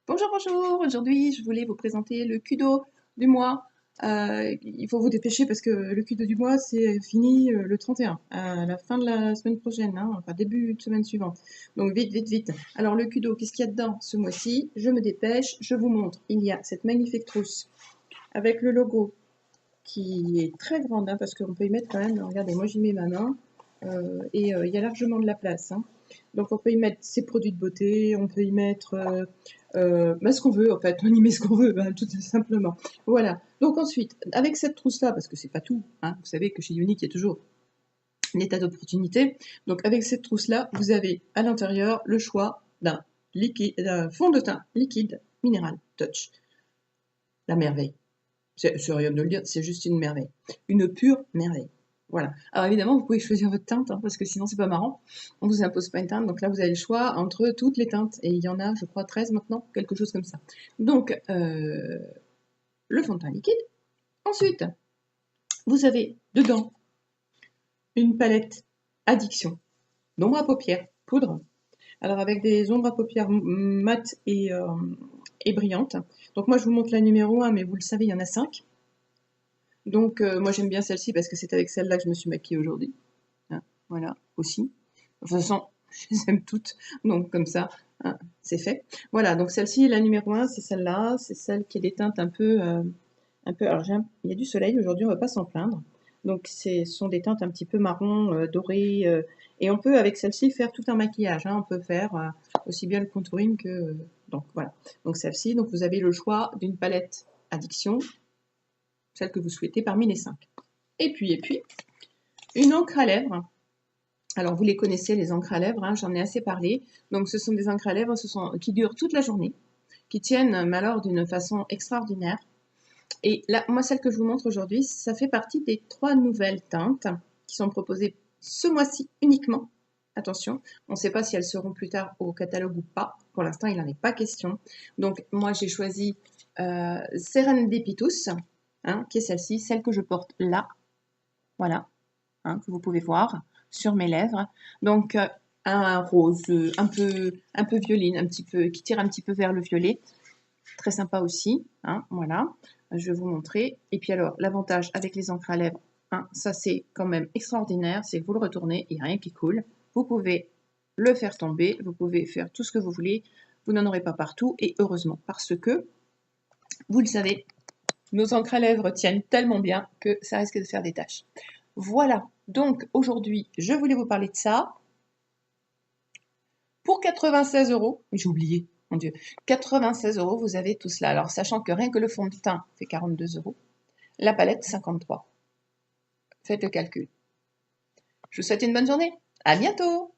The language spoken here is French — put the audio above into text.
Bonjour, bonjour. Aujourd'hui, je voulais vous présenter le Kudo du mois. Il faut vous dépêcher parce que le Kudo du mois, c'est fini le 31, à la fin de la semaine prochaine, hein, enfin début de semaine suivante. Donc vite, vite, vite. Alors le Kudo, qu'est-ce qu'il y a dedans ce mois-ci? Je me dépêche, je vous montre. Il y a cette magnifique trousse avec le logo qui est très grande, hein, parce qu'on peut y mettre quand même, regardez, moi j'y mets ma main, il y a largement de la place, hein. Donc on peut y mettre ses produits de beauté, on peut y mettre bah, ce qu'on veut en fait, on y met ce qu'on veut, hein, tout simplement. Voilà. Donc ensuite, avec cette trousse-là, parce que c'est pas tout, hein, vous savez que chez Unique il y a toujours un état d'opportunité. Donc avec cette trousse-là, vous avez à l'intérieur le choix d'un fond de teint liquide minéral touch. La merveille. C'est rien de le dire, c'est juste une merveille. Une pure merveille. Voilà. Alors évidemment, vous pouvez choisir votre teinte, hein, parce que sinon c'est pas marrant. On vous impose pas une teinte, donc là vous avez le choix entre toutes les teintes. Et il y en a, je crois, 13 maintenant, quelque chose comme ça. Donc, le fond de teint liquide. Ensuite, vous avez dedans une palette addiction d'ombre à paupières, poudre. Alors avec des ombres à paupières mates et brillantes. Donc moi je vous montre la numéro 1, mais vous le savez, il y en a 5. Donc, moi j'aime bien celle-ci parce que c'est avec celle-là que je me suis maquillée aujourd'hui. Hein, voilà, aussi. De toute façon, je les aime toutes, donc comme ça, hein, c'est fait. Voilà, donc celle-ci, la numéro 1, c'est celle-là. C'est celle qui est des teintes un peu. Alors, il y a du soleil aujourd'hui, on va pas s'en plaindre. Donc, ce sont des teintes un petit peu marron, dorées. Et on peut, avec celle-ci, faire tout un maquillage, hein. On peut faire aussi bien le contouring que. Donc, voilà. Donc, celle-ci, donc vous avez le choix d'une palette addiction, celle que vous souhaitez parmi les 5. Et puis, une encre à lèvres. Alors, vous les connaissez, les encres à lèvres, hein, j'en ai assez parlé. Donc, ce sont des encres à lèvres qui durent toute la journée, qui tiennent, mais alors d'une façon extraordinaire. Et là, moi, celle que je vous montre aujourd'hui, ça fait partie des 3 nouvelles teintes qui sont proposées ce mois-ci uniquement. Attention, on ne sait pas si elles seront plus tard au catalogue ou pas. Pour l'instant, il n'en est pas question. Donc, moi, j'ai choisi Serendipitus, hein, qui est celle-ci, celle que je porte là. Voilà, hein, que vous pouvez voir sur mes lèvres. Donc, un rose un peu violine, un petit peu, qui tire un petit peu vers le violet. Très sympa aussi, hein, voilà. Je vais vous montrer. Et puis alors, l'avantage avec les encres à lèvres, hein, ça c'est quand même extraordinaire, c'est que vous le retournez, il n'y a rien qui coule. Vous pouvez le faire tomber, vous pouvez faire tout ce que vous voulez, vous n'en aurez pas partout, et heureusement, parce que, vous le savez, nos encres à lèvres tiennent tellement bien que ça risque de faire des taches. Voilà, donc aujourd'hui, je voulais vous parler de ça. Pour 96 €, j'ai oublié, mon Dieu, 96 €, vous avez tout cela. Alors, sachant que rien que le fond de teint fait 42 €, la palette 53. Faites le calcul. Je vous souhaite une bonne journée. À bientôt!